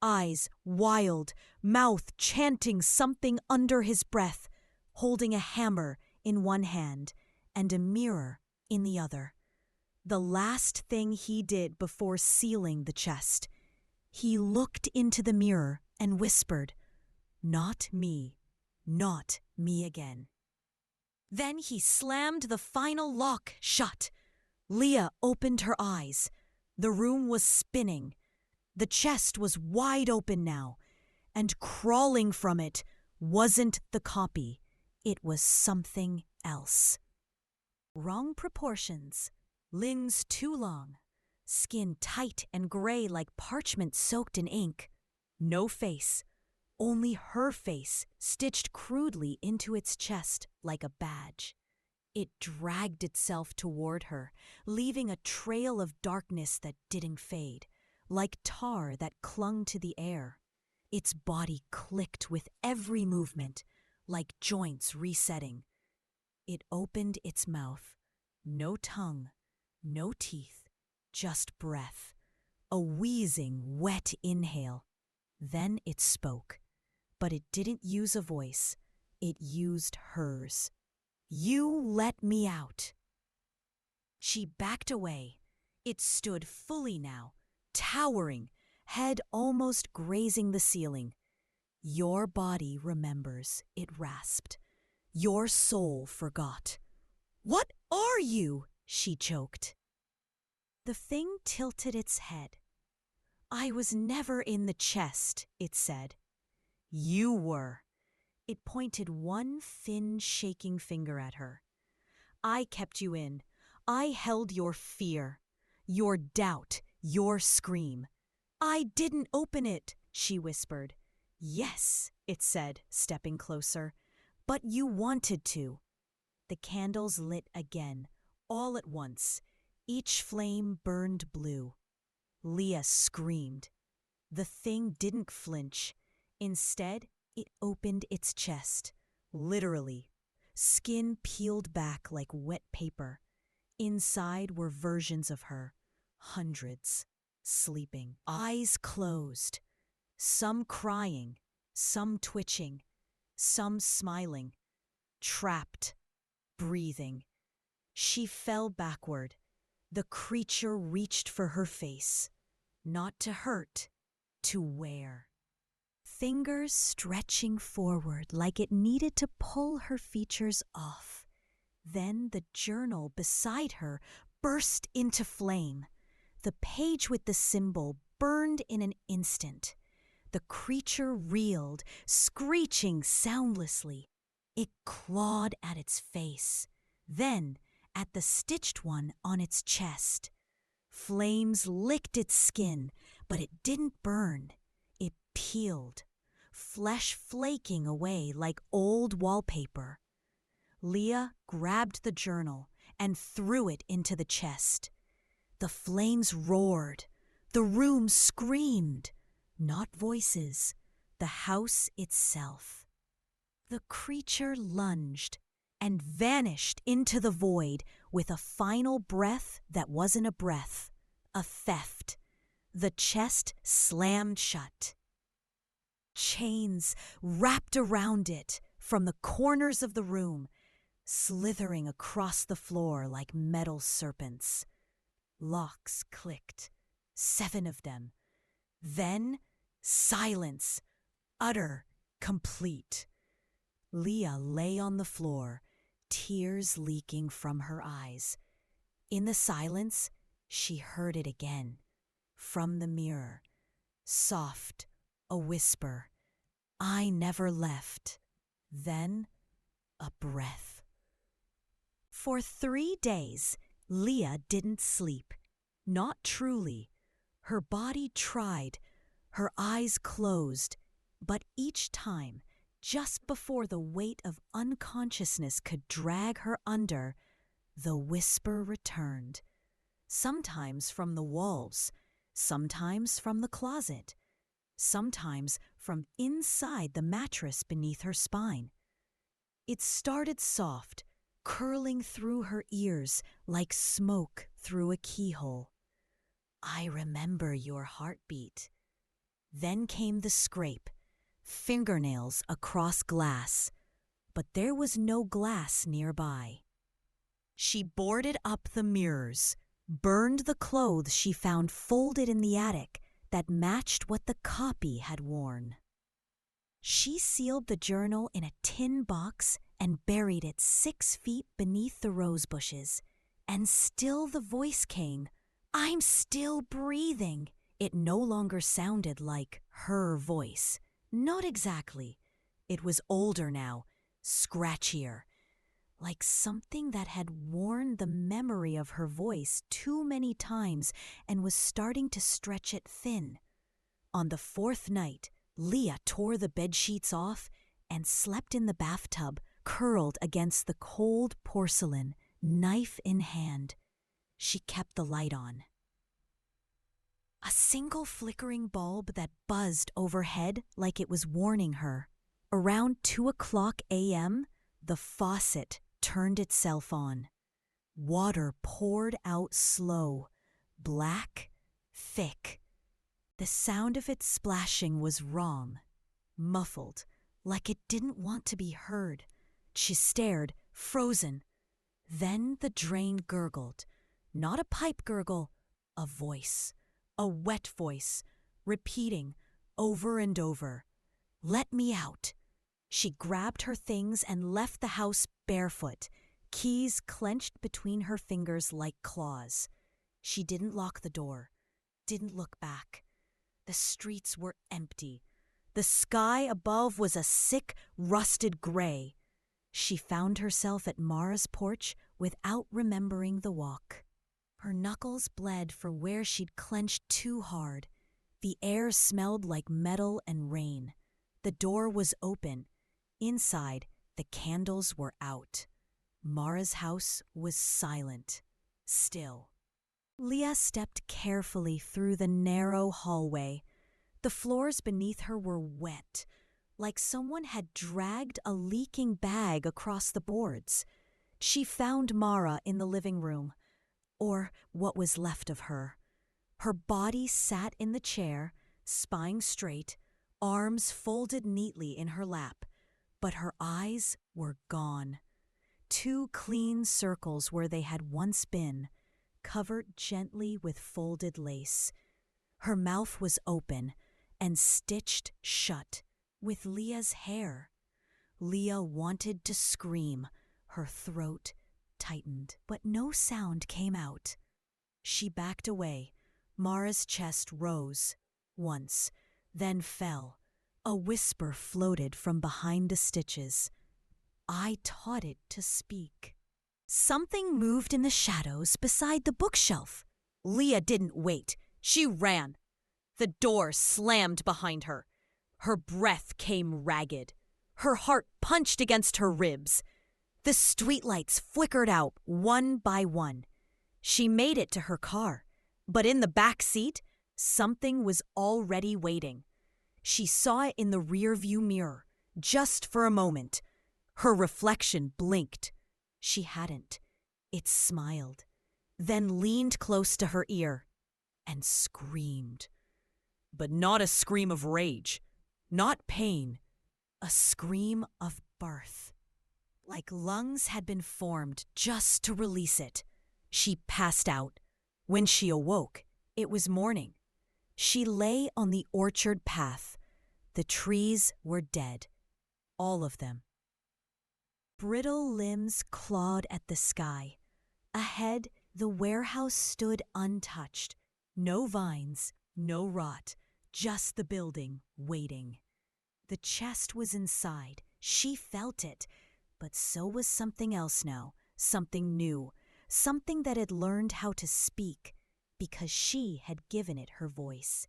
eyes wild, mouth chanting something under his breath, holding a hammer in one hand and a mirror in the other. The last thing he did before sealing the chest. He looked into the mirror and whispered, "Not me, not me again." Then he slammed the final lock shut. Leah opened her eyes. The room was spinning. The chest was wide open now, and crawling from it wasn't the copy. It was something else. Wrong proportions, limbs too long, skin tight and gray like parchment soaked in ink. No face, only her face stitched crudely into its chest like a badge. It dragged itself toward her, leaving a trail of darkness that didn't fade, like tar that clung to the air. Its body clicked with every movement, like joints resetting. It opened its mouth. No tongue, no teeth, just breath. A wheezing, wet inhale. Then it spoke. But it didn't use a voice. It used hers. "You let me out." She backed away. It stood fully now, towering, head almost grazing the ceiling. "Your body remembers," it rasped. "Your soul forgot." "What are you?" she choked. The thing tilted its head. "I was never in the chest," it said. "You were." It pointed one thin, shaking finger at her. "I kept you in. I held your fear, your doubt, your scream." "I didn't open it," she whispered. "Yes," it said, stepping closer. "But you wanted to." The candles lit again, all at once. Each flame burned blue. Leah screamed. The thing didn't flinch. Instead, it opened its chest. Literally. Skin peeled back like wet paper. Inside were versions of her. Hundreds. Sleeping. Eyes closed. Some crying. Some twitching. Some smiling. Trapped. Breathing. She fell backward. The creature reached for her face. Not to hurt, to wear. Fingers stretching forward like it needed to pull her features off. Then the journal beside her burst into flame. The page with the symbol burned in an instant. The creature reeled, screeching soundlessly. It clawed at its face, then at the stitched one on its chest. Flames licked its skin, but it didn't burn. It peeled, flesh flaking away like old wallpaper. Leah grabbed the journal and threw it into the chest. The flames roared. The room screamed. Not voices, the house itself. The creature lunged and vanished into the void with a final breath that wasn't a breath, a theft. The chest slammed shut. Chains wrapped around it from the corners of the room, slithering across the floor like metal serpents. Locks clicked, 7 of them. Then silence, utter, complete. Leah lay on the floor, tears leaking from her eyes. In the silence, she heard it again. From the mirror. Soft, a whisper. "I never left." Then a breath. For 3 days, Leah didn't sleep. Not truly. Her body tried, her eyes closed, but each time, just before the weight of unconsciousness could drag her under, the whisper returned. Sometimes from the walls, sometimes from the closet, sometimes from inside the mattress beneath her spine. It started soft, curling through her ears like smoke through a keyhole. I remember your heartbeat. Then came the scrape, fingernails across glass, but there was no glass nearby. She boarded up the mirrors, burned the clothes she found folded in the attic that matched what the copy had worn. She sealed the journal in a tin box and buried it 6 feet beneath the rose bushes. And still the voice came. I'm still breathing. It no longer sounded like her voice. Not exactly. It was older now, scratchier, like something that had worn the memory of her voice too many times and was starting to stretch it thin. On the 4th night, Leah tore the bedsheets off and slept in the bathtub, curled against the cold porcelain, knife in hand. She kept the light on. A single flickering bulb that buzzed overhead like it was warning her. Around 2:00 a.m., the faucet turned itself on. Water poured out slow, black, thick. The sound of it splashing was wrong, muffled, like it didn't want to be heard. She stared, frozen. Then the drain gurgled. Not a pipe gurgle, a voice. A wet voice, repeating over and over, "Let me out." She grabbed her things and left the house barefoot, keys clenched between her fingers like claws. She didn't lock the door, didn't look back. The streets were empty. The sky above was a sick, rusted gray. She found herself at Mara's porch without remembering the walk. Her knuckles bled from where she'd clenched too hard. The air smelled like metal and rain. The door was open. Inside, the candles were out. Mara's house was silent, still. Leah stepped carefully through the narrow hallway. The floors beneath her were wet, like someone had dragged a leaking bag across the boards. She found Mara in the living room, or what was left of her. Her body sat in the chair, spine straight, arms folded neatly in her lap, but her eyes were gone. 2 clean circles where they had once been, covered gently with folded lace. Her mouth was open and stitched shut with Leah's hair. Leah wanted to scream. Her throat tightened, but no sound came out. She backed away. Mara's chest rose once, then fell. A whisper floated from behind the stitches. I taught it to speak. Something moved in the shadows beside the bookshelf. Leah didn't wait. She ran. The door slammed behind her. Her breath came ragged. Her heart punched against her ribs. The streetlights flickered out one by one. She made it to her car, but in the back seat, something was already waiting. She saw it in the rearview mirror, just for a moment. Her reflection blinked. She hadn't. It smiled, then leaned close to her ear and screamed. But not a scream of rage, not pain, a scream of birth. Like lungs had been formed just to release it. She passed out. When she awoke, it was morning. She lay on the orchard path. The trees were dead. All of them. Brittle limbs clawed at the sky. Ahead, the warehouse stood untouched. No vines, no rot, just the building waiting. The chest was inside. She felt it. But so was something else now, something new, something that had learned how to speak because she had given it her voice.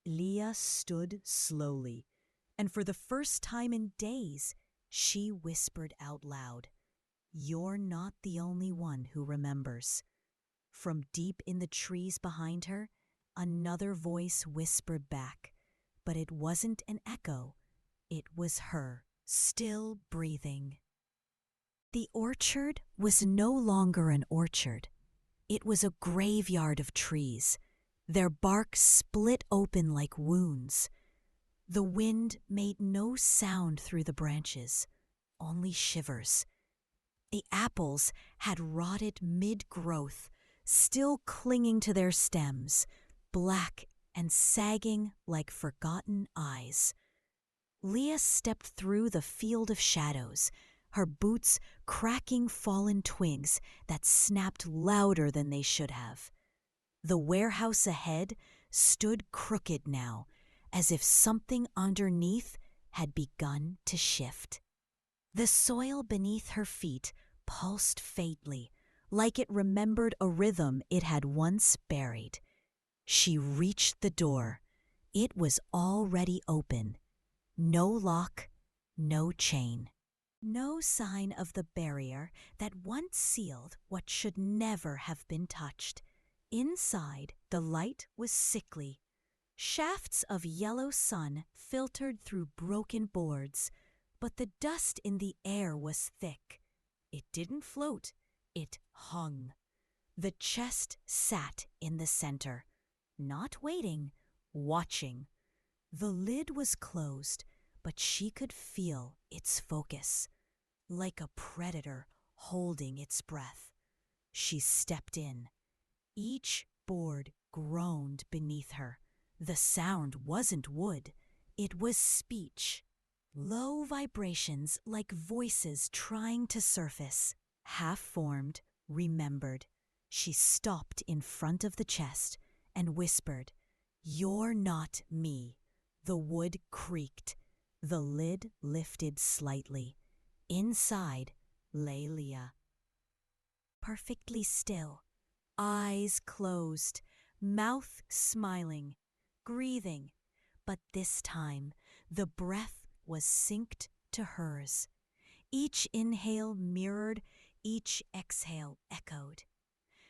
Leah stood slowly, and for the first time in days, she whispered out loud, "You're not the only one who remembers." From deep in the trees behind her, another voice whispered back, but it wasn't an echo. It was her, still breathing. The orchard was no longer an orchard. It was a graveyard of trees, their bark split open like wounds. The wind made no sound through the branches, only shivers. The apples had rotted mid-growth, still clinging to their stems, black and sagging like forgotten eyes. Leah stepped through the field of shadows, her boots cracking fallen twigs that snapped louder than they should have. The warehouse ahead stood crooked now, as if something underneath had begun to shift. The soil beneath her feet pulsed faintly, like it remembered a rhythm it had once buried. She reached the door. It was already open. No lock, no chain. No sign of the barrier that once sealed what should never have been touched. Inside, the light was sickly. Shafts of yellow sun filtered through broken boards, but the dust in the air was thick. It didn't float, it hung. The chest sat in the center, not waiting, watching. The lid was closed, but she could feel its focus, like a predator holding its breath. She stepped in. Each board groaned beneath her. The sound wasn't wood, it was speech. Low vibrations like voices trying to surface. Half-formed, remembered. She stopped in front of the chest and whispered, "You're not me." The wood creaked. The lid lifted slightly. Inside lay Leah. Perfectly still, eyes closed, mouth smiling, breathing, but this time the breath was synced to hers. Each inhale mirrored, each exhale echoed.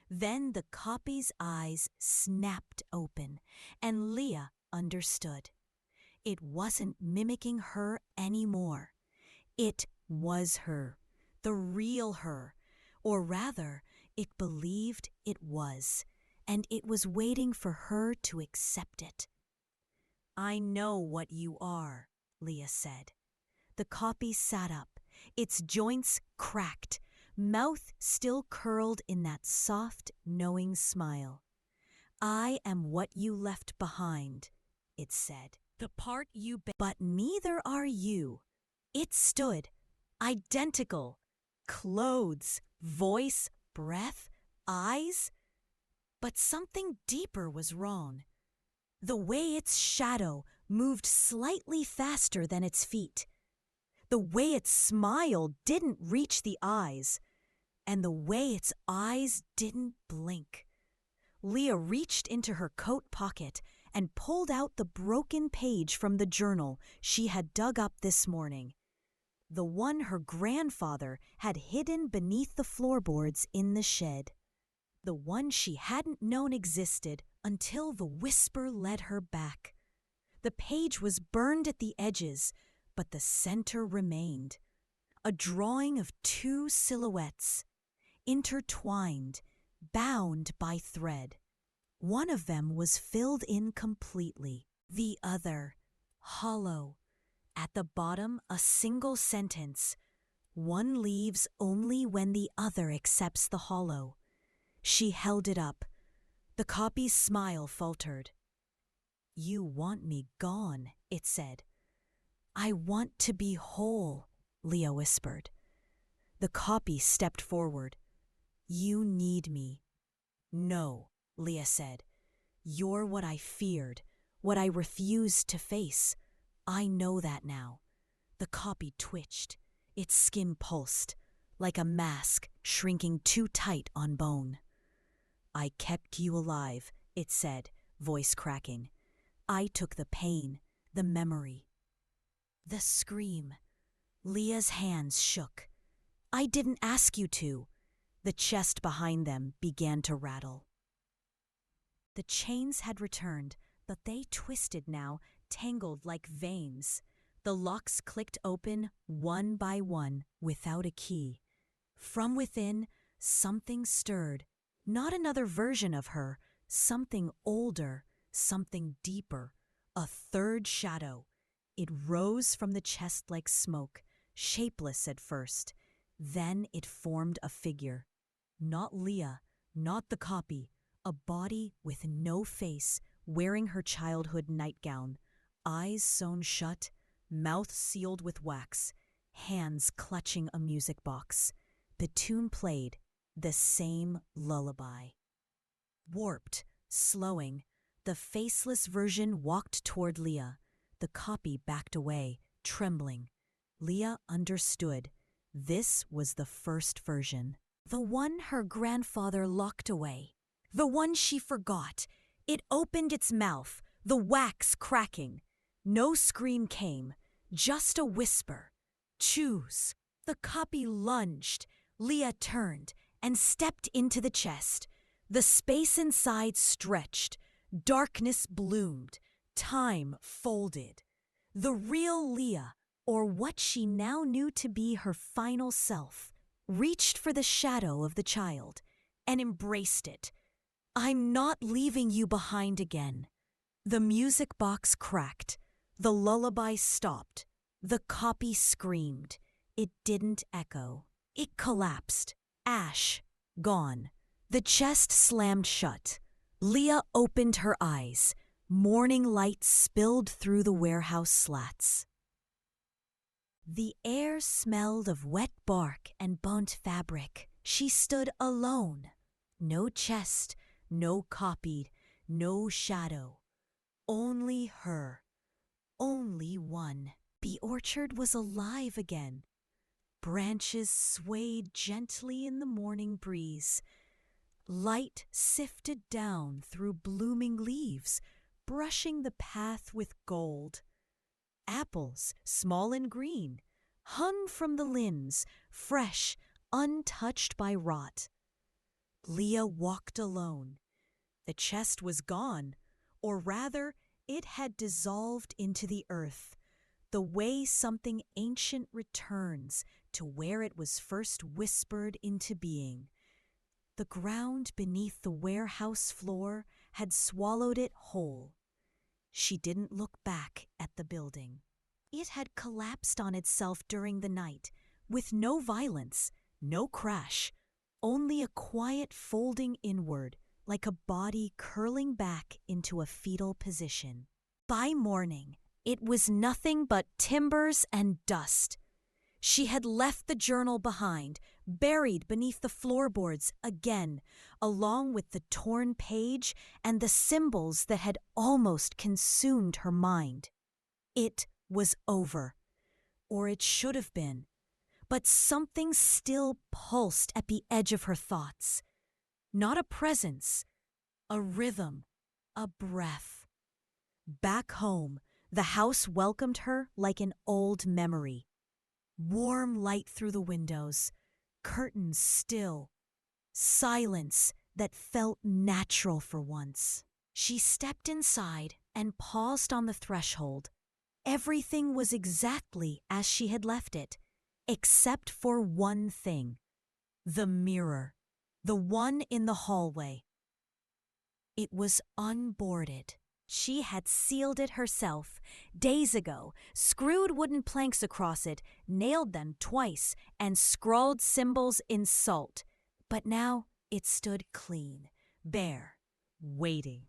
Then the copy's eyes snapped open, and Leah understood. It wasn't mimicking her anymore. It was her, the real her, or rather, it believed it was, and it was waiting for her to accept it. "I know what you are," Leah said. The copy sat up, its joints cracked, mouth still curled in that soft, knowing smile. "I am what you left behind," it said. "The part you but neither are you." It stood, identical. Clothes, voice, breath, eyes. But something deeper was wrong. The way its shadow moved slightly faster than its feet. The way its smile didn't reach the eyes. And the way its eyes didn't blink. Leah reached into her coat pocket and pulled out the broken page from the journal she had dug up this morning. The one her grandfather had hidden beneath the floorboards in the shed. The one she hadn't known existed until the whisper led her back. The page was burned at the edges, but the center remained. A drawing of two silhouettes, intertwined, bound by thread. One of them was filled in completely, the other hollow. At the bottom, a single sentence. One leaves only when the other accepts the hollow. She held it up. The copy's smile faltered. "You want me gone," it said. "I want to be whole," Leah whispered. The copy stepped forward. "You need me." "No," Leah said. "You're what I feared, what I refused to face. I know that now." The copy twitched. Its skin pulsed. like a mask shrinking too tight on bone. "I kept you alive," it said, voice cracking. "I took the pain, the memory." The scream. Leah's hands shook. "I didn't ask you to." The chest behind them began to rattle. The chains had returned, but they twisted now, tangled like veins. The locks clicked open one by one without a key. From within, something stirred. Not another version of her, something older, something deeper, a third shadow. It rose from the chest like smoke, shapeless at first. Then it formed a figure. Not Leah, not the copy, a body with no face, wearing her childhood nightgown, eyes sewn shut, mouth sealed with wax, hands clutching a music box. The tune played, the same lullaby. Warped, slowing, the faceless version walked toward Leah. The copy backed away, trembling. Leah understood. This was the first version. The one her grandfather locked away. The one she forgot. It opened its mouth, the wax cracking. No scream came, just a whisper. "Choose." The copy lunged. Leah turned and stepped into the chest. The space inside stretched. Darkness bloomed. Time folded. The real Leah, or what she now knew to be her final self, reached for the shadow of the child and embraced it. "I'm not leaving you behind again." The music box cracked. The lullaby stopped. The copy screamed. It didn't echo. It collapsed. Ash. Gone. The chest slammed shut. Leah opened her eyes. Morning light spilled through the warehouse slats. The air smelled of wet bark and burnt fabric. She stood alone. No chest, no copied, no shadow. Only her. Only one. The orchard was alive again. Branches swayed gently in the morning breeze. Light sifted down through blooming leaves, brushing the path with gold. Apples, small and green, hung from the limbs, fresh, untouched by rot. Leah walked alone. The chest was gone, or rather, it had dissolved into the earth, the way something ancient returns to where it was first whispered into being. The ground beneath the warehouse floor had swallowed it whole. She didn't look back at the building. It had collapsed on itself during the night, with no violence, no crash, only a quiet folding inward, like a body curling back into a fetal position. By morning, it was nothing but timbers and dust. She had left the journal behind, buried beneath the floorboards again, along with the torn page and the symbols that had almost consumed her mind. It was over, or it should have been, but something still pulsed at the edge of her thoughts. Not a presence, a rhythm, a breath. Back home, the house welcomed her like an old memory. Warm light through the windows, curtains still, silence that felt natural for once. She stepped inside and paused on the threshold. Everything was exactly as she had left it, except for one thing: the mirror, the one in the hallway. It was unboarded. She had sealed it herself days ago, screwed wooden planks across it, nailed them twice, and scrawled symbols in salt. But now it stood clean, bare, waiting.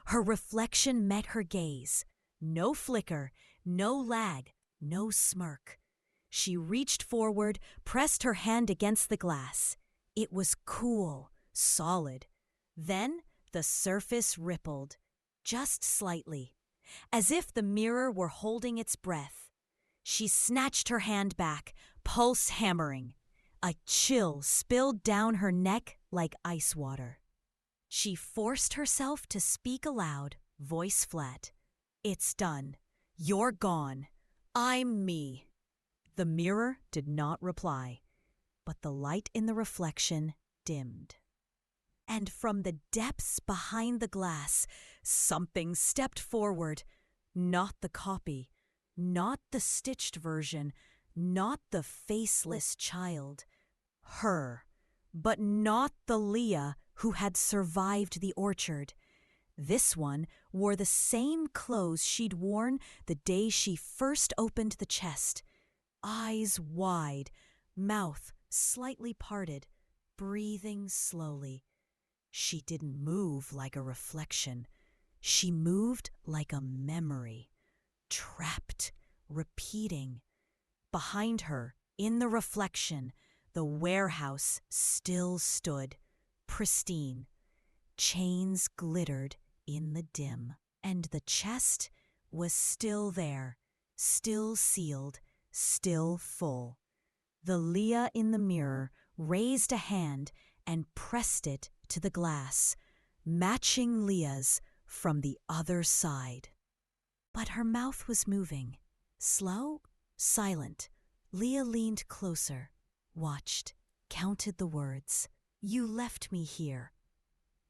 Her reflection met her gaze. No flicker, no lag, no smirk. She reached forward, pressed her hand against the glass. It was cool, solid. Then the surface rippled. Just slightly, as if the mirror were holding its breath. She snatched her hand back, pulse hammering. A chill spilled down her neck like ice water. She forced herself to speak aloud, voice flat. "It's done. You're gone. I'm me." The mirror did not reply, but the light in the reflection dimmed. And from the depths behind the glass, something stepped forward. Not the copy, not the stitched version, not the faceless child. Her, but not the Leah who had survived the orchard. This one wore the same clothes she'd worn the day she first opened the chest. Eyes wide, mouth slightly parted, breathing slowly. She didn't move like a reflection. She moved like a memory, trapped, repeating. Behind her, in the reflection, the warehouse still stood, pristine. Chains glittered in the dim, and the chest was still there, still sealed, still full. The Leah in the mirror raised a hand and pressed it to the glass, matching Leah's from the other side. But her mouth was moving, slow, silent. Leah leaned closer, watched, counted the words. "You left me here."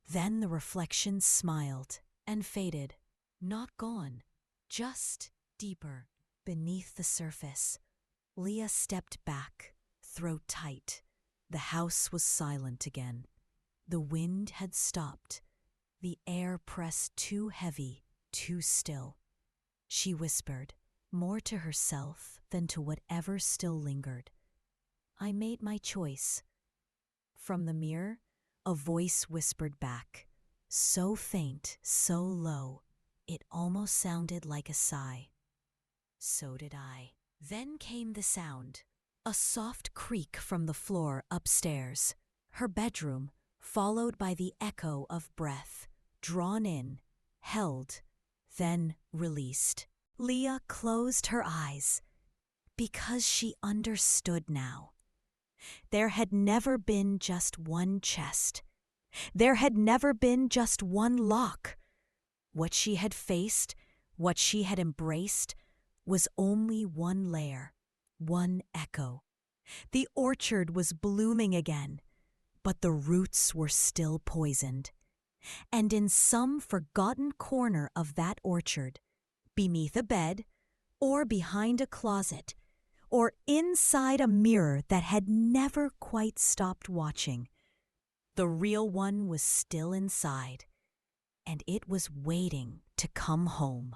Then the reflection smiled and faded. Not gone, just deeper, beneath the surface. Leah stepped back, throat tight. The house was silent again. The wind had stopped. The air pressed too heavy, too still. She whispered, more to herself than to whatever still lingered. "I made my choice." From the mirror, a voice whispered back, so faint, so low, it almost sounded like a sigh. "So did I." Then came the sound, a soft creak from the floor upstairs. Her bedroom, followed by the echo of breath, drawn in, held, then released. Leah closed her eyes, because she understood now. There had never been just one chest. There had never been just one lock. What she had faced, what she had embraced, was only one layer, one echo. The orchard was blooming again, but the roots were still poisoned. And in some forgotten corner of that orchard, beneath a bed, or behind a closet, or inside a mirror that had never quite stopped watching, the real one was still inside, and it was waiting to come home.